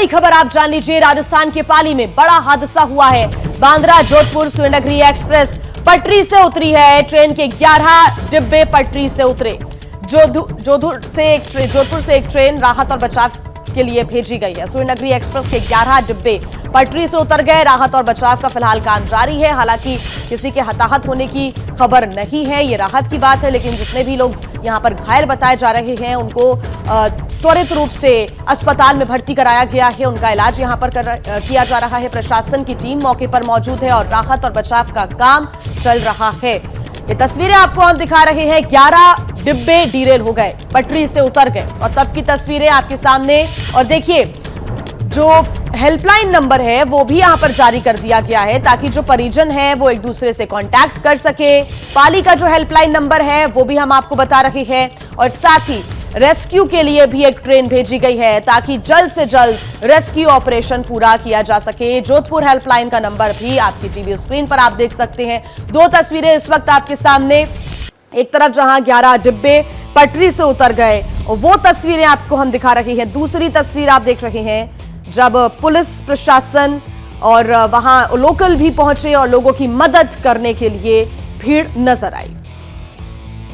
बड़ी खबर आप जान लीजिए। राजस्थान के पाली में बड़ा हादसा हुआ है। बांद्रा जोधपुर सुवर्णनगरी एक्सप्रेस पटरी से उतरी है। ट्रेन के 11 डिब्बे पटरी से उतरे। जोधपुर से एक ट्रेन राहत और बचाव के लिए भेजी गई है। सुवर्णनगरी एक्सप्रेस के 11 डिब्बे पटरी से उतर गए। राहत और बचाव का फिलहाल काम जारी है। हालांकि किसी के हताहत होने की खबर नहीं है, ये राहत की बात है। लेकिन जितने भी लोग यहां पर घायल बताए जा रहे हैं उनको त्वरित रूप से अस्पताल में भर्ती कराया गया है। उनका इलाज यहां पर किया जा रहा है। प्रशासन की टीम मौके पर मौजूद है और राहत और बचाव का काम चल रहा है। ये तस्वीरें आपको हम दिखा रहे हैं। 11 डिब्बे डीरेल हो गए, पटरी से उतर गए और तब की तस्वीरें आपके सामने। और देखिए, जो हेल्पलाइन नंबर है वो भी यहां पर जारी कर दिया गया है ताकि जो परिजन है वो एक दूसरे से कांटेक्ट कर सके। पाली का जो हेल्पलाइन नंबर है वो भी हम आपको बता रहे हैं और साथ ही रेस्क्यू के लिए भी एक ट्रेन भेजी गई है ताकि जल्द से जल्द रेस्क्यू ऑपरेशन पूरा किया जा सके। जोधपुर हेल्पलाइन का नंबर भी आपकी टीवी स्क्रीन पर आप देख सकते हैं। दो तस्वीरें इस वक्त आपके सामने। एक तरफ जहां 11 डिब्बे पटरी से उतर गए, वो तस्वीरें आपको हम दिखा रहे हैं। दूसरी तस्वीर आप देख रहे हैं जब पुलिस प्रशासन और वहां लोकल भी पहुंचे और लोगों की मदद करने के लिए भीड़ नजर आई।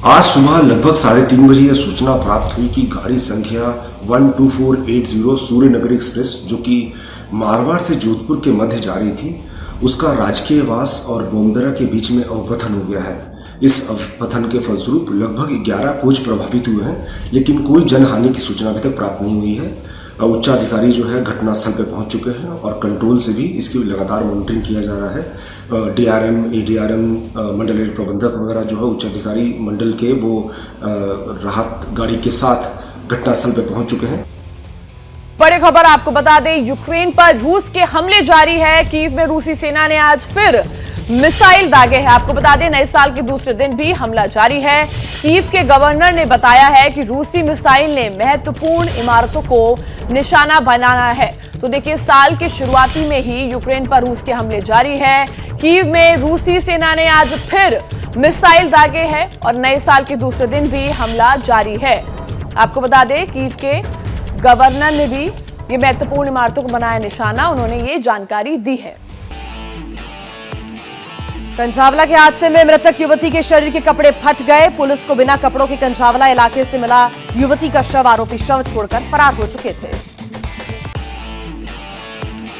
आज सुबह लगभग 3:30 बजे यह सूचना प्राप्त हुई कि गाड़ी संख्या 12480 सूर्यनगरी एक्सप्रेस जो कि मारवाड़ से जोधपुर के मध्य जा रही थी, उसका राजकीय वास और बोमदरा के बीच में अवपतन हो गया है। इस अवपतन के फलस्वरूप लगभग 11 कोच प्रभावित हुए हैं, लेकिन कोई जनहानि की सूचना अभी तक प्राप्त नहीं हुई है। उच्चाधिकारी जो है घटनास्थल पर पहुंच चुके हैं और कंट्रोल से भी इसकी लगातार मॉनिटरिंग किया जा रहा है। डीआरएम, एडीआरएम, मंडल प्रबंधक वगैरह जो है उच्चाधिकारी मंडल के वो राहत गाड़ी के साथ घटनास्थल पर पहुंच चुके हैं। बड़ी खबर आपको बता दें, यूक्रेन पर रूस के हमले जारी है। कीव में रूसी सेना ने आज फिर मिसाइल दागे हैं। आपको बता दें, नए साल के दूसरे दिन भी हमला जारी है। कीव के गवर्नर ने बताया है कि रूसी मिसाइल ने महत्वपूर्ण इमारतों को निशाना बनाना है। तो देखिए, साल के शुरुआती में ही यूक्रेन पर रूस के हमले जारी है। कीव में रूसी सेना ने आज फिर मिसाइल दागे हैं और नए साल के दूसरे दिन भी हमला जारी है। आपको बता दें, कीव के गवर्नर ने भी ये महत्वपूर्ण इमारतों को बनाया निशाना। उन्होंने ये जानकारी दी है। कंझावला के हादसे में मृतक युवती के शरीर के कपड़े फट गए। पुलिस को बिना कपड़ों के कंझावला इलाके से मिला युवती का शव। आरोपी शव छोड़कर फरार हो चुके थे।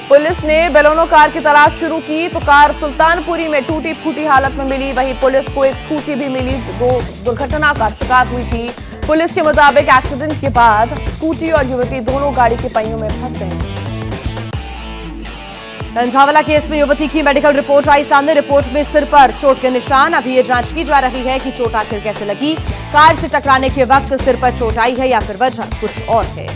पुलिस ने बेलोनो कार की तलाश शुरू की तो कार सुल्तानपुरी में टूटी फूटी हालत में मिली। वहीं पुलिस को एक स्कूटी भी मिली जो दुर्घटना का शिकार हुई थी। पुलिस के मुताबिक एक्सीडेंट के बाद स्कूटी और युवती दोनों गाड़ी के पहियों में फंस गई थी। कंझावला केस में युवती की मेडिकल रिपोर्ट आई सामने। रिपोर्ट में सिर पर चोट के निशान। अभी ये जांच की जा रही है कि चोट आखिर कैसे लगी। कार से टकराने के वक्त सिर पर चोट आई है या फिर वजह कुछ और है।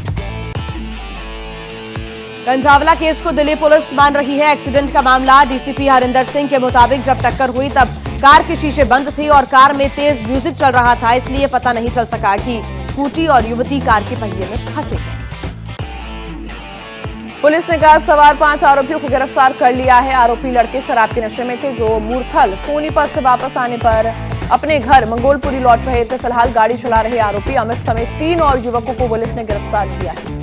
कंझावला केस को दिल्ली पुलिस मान रही है एक्सीडेंट का मामला। डीसीपी हरिंदर सिंह के मुताबिक जब टक्कर हुई तब कार के शीशे बंद थे और कार में तेज म्यूजिक चल रहा था, इसलिए पता नहीं चल सका कि स्कूटी और युवती कार के पहिए में फंसे। पुलिस ने कार सवार 5 आरोपियों को गिरफ्तार कर लिया है। आरोपी लड़के शराब के नशे में थे जो मूर्थल सोनीपत से वापस आने पर अपने घर मंगोलपुरी लौट रहे थे। फिलहाल गाड़ी चला रहे आरोपी अमित समेत 3 और युवकों को पुलिस ने गिरफ्तार किया है।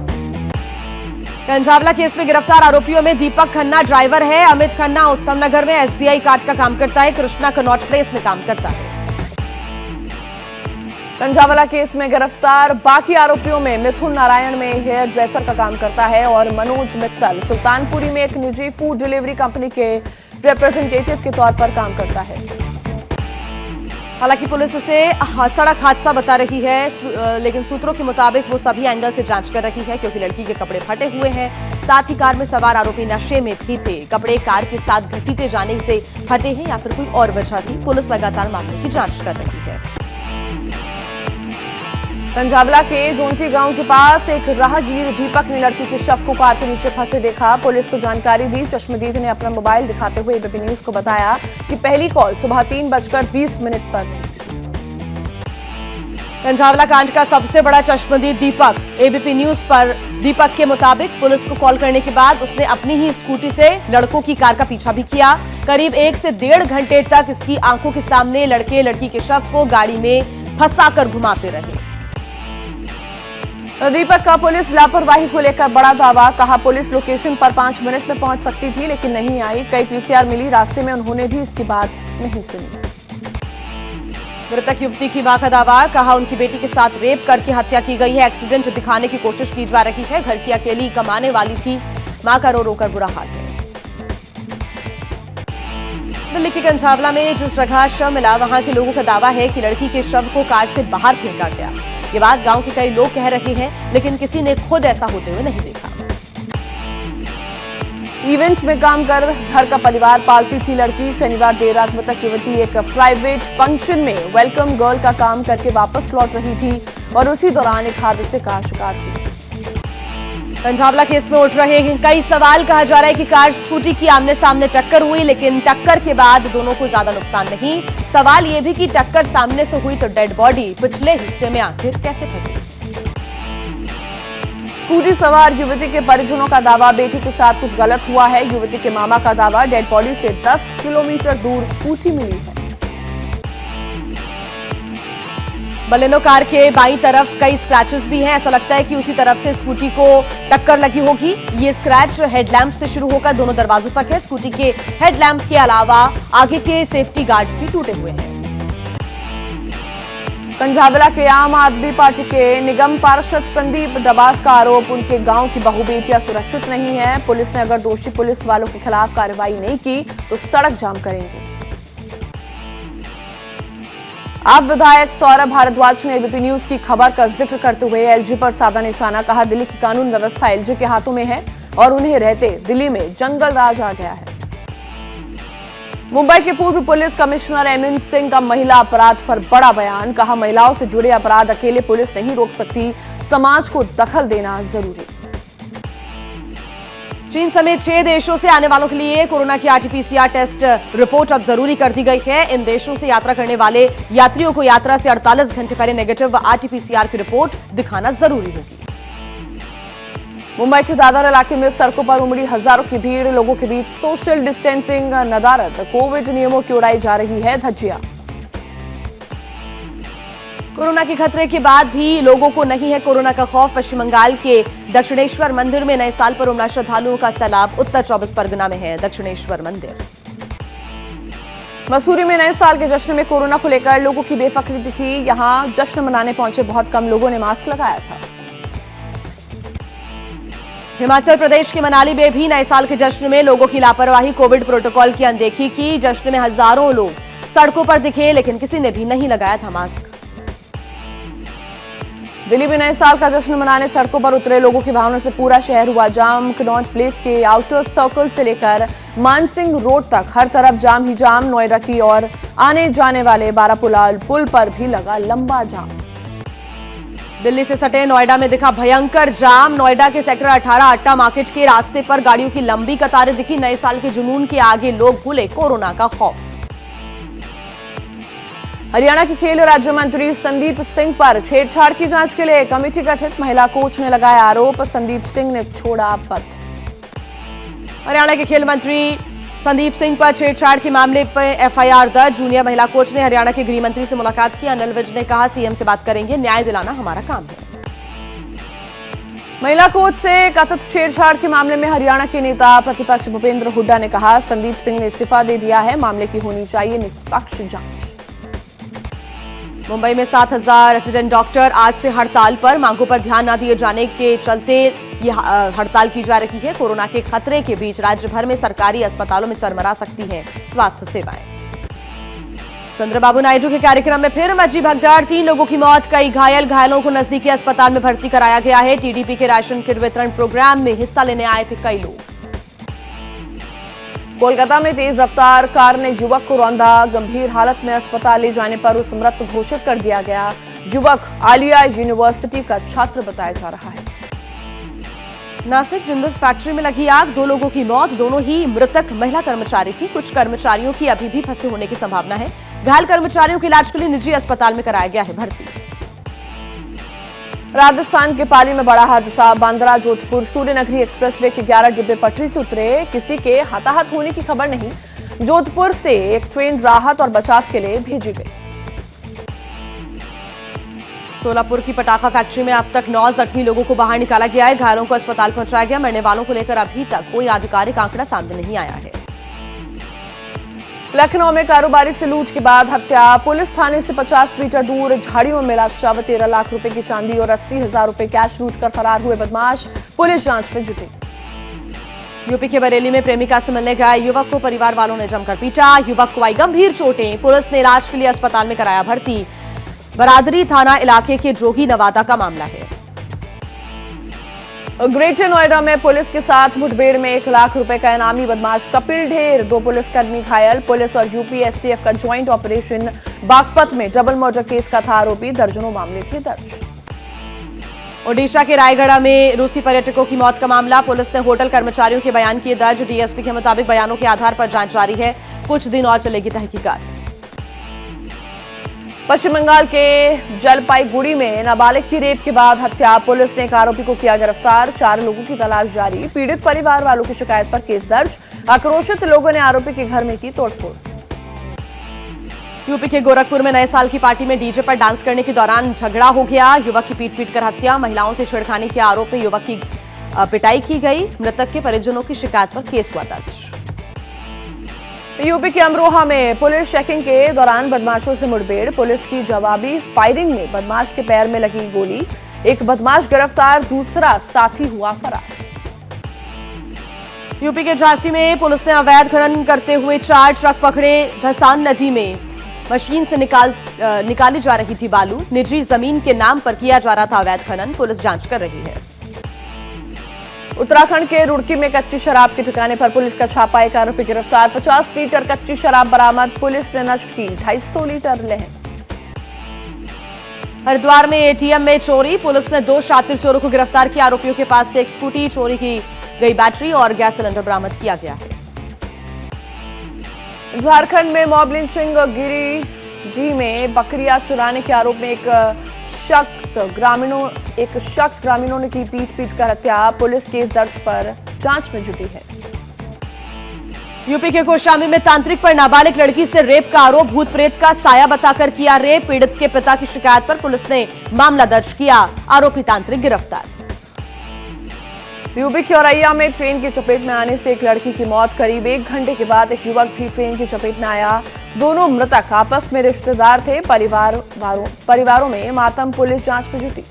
कंझावला केस में गिरफ्तार आरोपियों में दीपक खन्ना ड्राइवर है। अमित खन्ना उत्तम नगर में एसबीआई कार्ड का काम करता है। कृष्णा कनॉट प्लेस में काम करता है। कंझावला केस में गिरफ्तार बाकी आरोपियों में मिथुन नारायण में हेयर ड्रेसर का काम करता है और मनोज मित्तल सुल्तानपुरी में एक निजी फूड डिलीवरी कंपनी के रिप्रेजेंटेटिव के तौर पर काम करता है। हालांकि पुलिस इसे सड़क हादसा बता रही है, लेकिन सूत्रों के मुताबिक वो सभी एंगल से जांच कर रही है क्योंकि लड़की के कपड़े फटे हुए हैं। साथ ही कार में सवार आरोपी नशे में भी थे। कपड़े कार के साथ घसीटे जाने से फटे हैं या फिर कोई और वजह थी। पुलिस लगातार मामले की जांच कर रही है। कंझावला के जोंटी गांव के पास एक राहगीर दीपक ने लड़की के शव को कार के नीचे फंसे देखा। पुलिस को जानकारी दी। चश्मदीद ने अपना मोबाइल दिखाते हुए एबीपी न्यूज को बताया कि पहली कॉल सुबह 3:20 पर थी। कंझावला कांड का सबसे बड़ा चश्मदीद दीपक। एबीपी न्यूज पर दीपक के मुताबिक पुलिस को कॉल करने के बाद उसने अपनी ही स्कूटी से लड़कों की कार का पीछा भी किया। करीब 1 से 1.5 घंटे तक इसकी आंखों के सामने लड़के लड़की के शव को गाड़ी में फंसाकर घुमाते रहे। दीपक का पुलिस लापरवाही को लेकर बड़ा दावा, कहा पुलिस लोकेशन पर 5 मिनट में पहुंच सकती थी लेकिन नहीं आई। कई पीसीआर मिली, रास्ते में उन्होंने भी इसकी बात नहीं सुनी। मृतक युवती की मां का दावा, कहा उनकी बेटी के साथ रेप करके हत्या की गई है। एक्सीडेंट दिखाने की कोशिश की जा रही है। घर की अकेली कमाने वाली थी, मां का रो रोकर बुरा हाल है। दिल्ली के कंझावला में जिस जगह शव मिला वहां के लोगों का दावा है कि लड़की के शव को कार से बाहर फेंका गया। ये बात गांव के कई लोग कह रहे हैं, लेकिन किसी ने खुद ऐसा होते हुए नहीं देखा। इवेंट्स में काम कर घर का परिवार पालती थी लड़की। शनिवार देर रात मृतक युवती एक प्राइवेट फंक्शन में वेलकम गर्ल का काम करके वापस लौट रही थी और उसी दौरान एक हादसे का शिकार हुई। कंझावला केस में उठ रहे हैं कई सवाल। कहा जा रहा है कि कार स्कूटी की आमने सामने टक्कर हुई, लेकिन टक्कर के बाद दोनों को ज्यादा नुकसान नहीं। सवाल यह भी कि टक्कर सामने से हुई तो डेड बॉडी पिछले हिस्से में आखिर कैसे फंसी। स्कूटी सवार युवती के परिजनों का दावा, बेटी के साथ कुछ गलत हुआ है। युवती के मामा का दावा, डेड बॉडी से 10 किलोमीटर दूर स्कूटी मिली है। बलेनो कार के बाईं तरफ कई स्क्रैचेस भी हैं। ऐसा लगता है कि उसी तरफ से स्कूटी को टक्कर लगी होगी। ये स्क्रैच हेडलैम्प से शुरू होकर दोनों दरवाजों तक है। स्कूटी के हेडलैम्प के अलावा आगे के सेफ्टी गार्ड्स भी टूटे हुए हैं। कंझावला के आम आदमी पार्टी के निगम पार्षद संदीप डबास का आरोप, उनके गांव की बहू बेटियां सुरक्षित नहीं है। पुलिस ने अगर दोषी पुलिस वालों के खिलाफ कार्रवाई नहीं की तो सड़क जाम करेंगे। आप विधायक सौरभ भारद्वाज ने एबीपी न्यूज की खबर का जिक्र करते हुए एलजी पर साधा निशाना, कहा दिल्ली की कानून व्यवस्था एलजी के हाथों में है और उन्हें रहते दिल्ली में जंगल राज आ गया है। मुंबई के पूर्व पुलिस कमिश्नर एमिन सिंह का महिला अपराध पर बड़ा बयान, कहा महिलाओं से जुड़े अपराध अकेले पुलिस नहीं रोक सकती, समाज को दखल देना जरूरी। चीन समेत 6 देशों से आने वालों के लिए कोरोना की आरटीपीसीआर टेस्ट रिपोर्ट अब जरूरी कर दी गई है। इन देशों से यात्रा करने वाले यात्रियों को यात्रा से 48 घंटे पहले नेगेटिव आरटीपीसीआर की रिपोर्ट दिखाना जरूरी होगी। मुंबई के दादर इलाके में सड़कों पर उमड़ी हजारों की भीड़, लोगों के बीच सोशल डिस्टेंसिंग, नदारद, कोविड नियमों की उड़ाई जा रही है धज्जियां। कोरोना के खतरे के बाद भी लोगों को नहीं है कोरोना का खौफ। पश्चिम बंगाल के दक्षिणेश्वर मंदिर में नए साल पर उमड़ा श्रद्धालुओं का सैलाब। उत्तर 24 परगना में है दक्षिणेश्वर मंदिर। मसूरी में नए साल के जश्न में कोरोना को लेकर लोगों की बेफिक्री दिखी। यहां जश्न मनाने पहुंचे बहुत कम लोगों ने मास्क लगाया था। हिमाचल प्रदेश के मनाली में भी नए साल के जश्न में लोगों की लापरवाही, कोविड प्रोटोकॉल की अनदेखी की। जश्न में हजारों लोग सड़कों पर दिखे, लेकिन किसी ने भी नहीं लगाया था मास्क। दिल्ली में नए साल का जश्न मनाने सड़कों पर उतरे लोगों की भावना से पूरा शहर हुआ जाम। कनॉट प्लेस के आउटर सर्कल से लेकर मानसिंह रोड तक हर तरफ जाम ही जाम। नोएडा की ओर आने जाने वाले बारापुला पुल पर भी लगा लंबा जाम। दिल्ली से सटे नोएडा में दिखा भयंकर जाम। नोएडा के सेक्टर 18 अट्टा मार्केट के रास्ते पर गाड़ियों की लंबी कतारें दिखी। नए साल के जुनून के आगे लोग भूले कोरोना का खौफ। हरियाणा के खेल राज्य मंत्री संदीप सिंह पर छेड़छाड़ की जांच के लिए कमेटी गठित, महिला कोच ने लगाया आरोप। संदीप सिंह ने छोड़ा पद। हरियाणा के खेल मंत्री संदीप सिंह पर छेड़छाड़ के मामले पर एफआईआर दर्ज। जूनियर महिला कोच ने हरियाणा के गृह मंत्री से मुलाकात की। अनिल विज ने कहा सीएम से बात करेंगे, न्याय दिलाना हमारा काम है। महिला कोच से कथित छेड़छाड़ के मामले में हरियाणा के नेता प्रतिपक्ष भूपेंद्र हुड्डा ने कहा संदीप सिंह ने इस्तीफा दे दिया है, मामले की होनी चाहिए निष्पक्ष जांच। मुंबई में 7000 रेसिडेंट डॉक्टर आज से हड़ताल पर। मांगों पर ध्यान न दिए जाने के चलते यह हड़ताल की जा रही है। कोरोना के खतरे के बीच राज्य भर में सरकारी अस्पतालों में चरमरा सकती हैं स्वास्थ्य सेवाएं। चंद्रबाबू नायडू के कार्यक्रम में फिर मची भगदड़, 3 लोगों की मौत, कई घायल। घायलों को नजदीकी अस्पताल में भर्ती कराया गया है। टीडीपी के राशन किट वितरण प्रोग्राम में हिस्सा लेने आए थे कई लोग। कोलकाता में तेज रफ्तार कार ने युवक को रौंदा, गंभीर हालत में अस्पताल ले जाने पर उसे मृत घोषित कर दिया गया। युवक आलिया यूनिवर्सिटी का छात्र बताया जा रहा है। नासिक जिंदल फैक्ट्री में लगी आग, 2 लोगों की मौत, दोनों ही मृतक महिला कर्मचारी थी। कुछ कर्मचारियों की अभी भी फंसे होने की संभावना है। घायल कर्मचारियों के इलाज के लिए निजी अस्पताल में कराया गया है भर्ती। राजस्थान के पाली में बड़ा हादसा, बांद्रा जोधपुर सूर्यनगरी एक्सप्रेसवे के 11 डिब्बे पटरी से उतरे, किसी के हताहत होने की खबर नहीं। जोधपुर से एक ट्रेन राहत और बचाव के लिए भेजी गई। सोलापुर की पटाखा फैक्ट्री में अब तक 9 जख्मी लोगों को बाहर निकाला गया है। घायलों को अस्पताल पहुंचाया गया। मरने वालों को लेकर अभी तक कोई आधिकारिक आंकड़ा सामने नहीं आया है। लखनऊ में कारोबारी से लूट के बाद हत्या। पुलिस थाने से 50 मीटर दूर झाड़ियों में मिला शव। 13 लाख रुपए की चांदी और 80,000 रुपए कैश लूटकर फरार हुए बदमाश। पुलिस जांच में जुटी। यूपी के बरेली में प्रेमिका से मिलने गए युवक को परिवार वालों ने जमकर पीटा। युवक को आई गंभीर चोटें। पुलिस ने इलाज के लिए अस्पताल में कराया भर्ती। बरादरी थाना इलाके के जोगी नवादा का मामला है। ग्रेटर नोएडा में पुलिस के साथ मुठभेड़ में 1 लाख रुपए का इनामी बदमाश कपिल ढेर। 2 पुलिसकर्मी घायल। पुलिस और यूपी एसटीएफ का ज्वाइंट ऑपरेशन। बागपत में डबल मर्डर केस का था आरोपी। दर्जनों मामले थे दर्ज। ओडिशा के रायगढ़ में रूसी पर्यटकों की मौत का मामला। पुलिस ने होटल कर्मचारियों के बयान किए दर्ज। डीएसपी के मुताबिक बयानों के आधार पर जांच जारी है। कुछ दिन और चलेगी तहकीकात। पश्चिम बंगाल के जलपाईगुड़ी में नाबालिग की रेप के बाद हत्या। पुलिस ने एक आरोपी को किया गिरफ्तार। 4 लोगों की तलाश जारी। पीड़ित परिवार वालों की शिकायत पर केस दर्ज। आक्रोशित लोगों ने आरोपी के घर में की तोड़फोड़। यूपी के गोरखपुर में नए साल की पार्टी में डीजे पर डांस करने के दौरान झगड़ा हो गया। युवक की पीट कर हत्या। महिलाओं से छेड़खानी के आरोप में युवक की पिटाई की गई। मृतक के परिजनों की शिकायत पर केस हुआ दर्ज। यूपी के अमरोहा में पुलिस चेकिंग के दौरान बदमाशों से मुठभेड़। पुलिस की जवाबी फायरिंग में बदमाश के पैर में लगी गोली। एक बदमाश गिरफ्तार। दूसरा साथी हुआ फरार। यूपी के झांसी में पुलिस ने अवैध खनन करते हुए 4 ट्रक पकड़े। धसान नदी में मशीन से निकाली जा रही थी बालू। निजी जमीन के नाम पर किया जा रहा था अवैध खनन। पुलिस जांच कर रही है। उत्तराखंड के रुड़की में कच्ची शराब के ठिकाने पर पुलिस का छापा। 1 आरोपी गिरफ्तार। 50 लीटर कच्ची शराब बरामद। पुलिस ने नष्ट की 250 लीटर लहन। हरिद्वार में एटीएम में चोरी। पुलिस ने 2 शातिर चोरों को गिरफ्तार किया। आरोपियों के पास से एक स्कूटी, चोरी की गई बैटरी और गैस सिलेंडर बरामद किया गया है। झारखंड में मॉब लिंचिंग। गिरिडीह में बकरियां चुराने के आरोप में एक शख्स ग्रामीणों ने की पीट कर हत्या। पुलिस केस दर्ज पर जांच में जुटी है। यूपी के कौशाम्बी में तांत्रिक पर नाबालिग लड़की से रेप का आरोप। भूत प्रेत का साया बताकर किया रेप। पीड़ित के पिता की शिकायत पर पुलिस ने मामला दर्ज किया। आरोपी तांत्रिक गिरफ्तार। यूपी के औरैया में ट्रेन की चपेट में आने से एक लड़की की मौत। करीब 1 घंटे के बाद एक युवक भी ट्रेन की चपेट में आया। दोनों मृतक आपस में रिश्तेदार थे। परिवारों में मातम। पुलिस जांच में जुटी।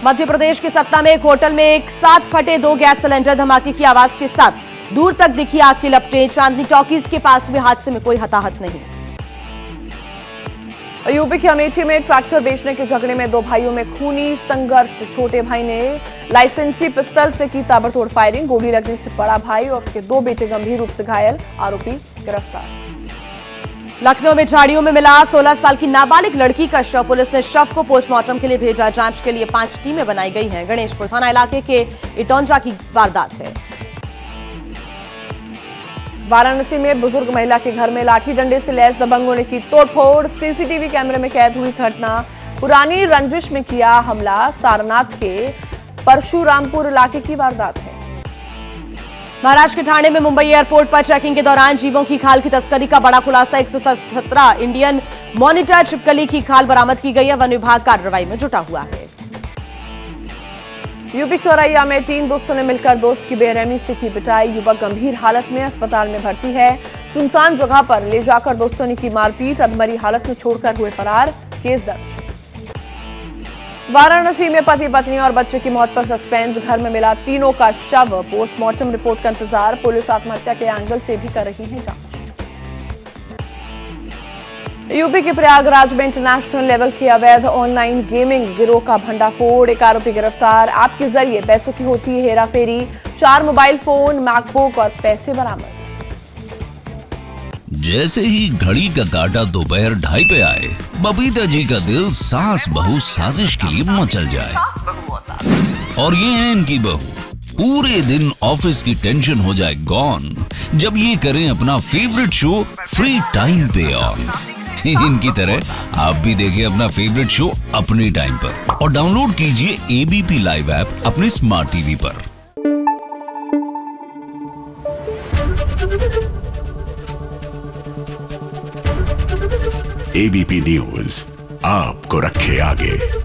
मध्य प्रदेश के सतना में एक होटल में एक साथ फटे 2 गैस सिलेंडर। धमाके की आवाज के साथ दूर तक दिखी आग की लपटें। चांदनी टॉकीज के पास हुए हादसे में कोई हताहत नहीं। यूपी के अमेठी में ट्रैक्टर बेचने के झगड़े में 2 भाइयों में खूनी संघर्ष। छोटे भाई ने लाइसेंसी पिस्तौल से की ताबड़तोड़ फायरिंग। गोली लगने से बड़ा भाई और उसके 2 बेटे गंभीर रूप से घायल। आरोपी गिरफ्तार। लखनऊ में झाड़ियों में मिला 16 साल की नाबालिग लड़की का शव। पुलिस ने शव को पोस्टमार्टम के लिए भेजा। जांच के लिए 5 टीमें बनाई गई हैं। गणेशपुर थाना इलाके के इटौंजा की वारदात है। वाराणसी में बुजुर्ग महिला के घर में लाठी डंडे से लैस दबंगों ने की तोड़फोड़। सीसीटीवी कैमरे में कैद हुई घटना। पुरानी रंजिश में किया हमला। सारनाथ के परशुरामपुर इलाके की वारदात है। महाराष्ट्र के ठाणे में मुंबई एयरपोर्ट पर चेकिंग के दौरान जीवों की खाल की तस्करी का बड़ा खुलासा। 117 इंडियन मॉनिटर छिपकली की खाल बरामद की गई है। वन विभाग कार्रवाई में जुटा हुआ है। यूपी के औरैया में 3 दोस्तों ने मिलकर दोस्त की बेरहमी से की पिटाई। युवक गंभीर हालत में अस्पताल में भर्ती है। सुनसान जगह पर ले जाकर दोस्तों ने की मारपीट। अधमरी हालत में छोड़कर हुए फरार। केस दर्ज। वाराणसी में पति पत्नी और बच्चे की मौत पर सस्पेंस। घर में मिला तीनों का शव। पोस्टमार्टम रिपोर्ट का इंतजार। पुलिस आत्महत्या के एंगल से भी कर रही है जांच। यूपी के प्रयागराज में इंटरनेशनल लेवल के अवैध ऑनलाइन गेमिंग गिरोह का भंडाफोड़। 1 आरोपी गिरफ्तार। ऐप के जरिए पैसों की होती है हेराफेरी। 4 मोबाइल फोन, मैकबुक और पैसे बरामद। जैसे ही घड़ी का काटा दोपहर 2:30 पे आए, बबीता जी का दिल सास बहू साजिश के लिए मचल जाए। और ये है इनकी बहू। पूरे दिन ऑफिस की टेंशन हो जाए गॉन जब ये करें अपना फेवरेट शो फ्री टाइम पे ऑन। इनकी तरह आप भी देखिए अपना फेवरेट शो अपने टाइम पर और डाउनलोड कीजिए एबीपी लाइव ऐप अपने स्मार्ट टीवी पर। एबीपी न्यूज आपको रखे आगे।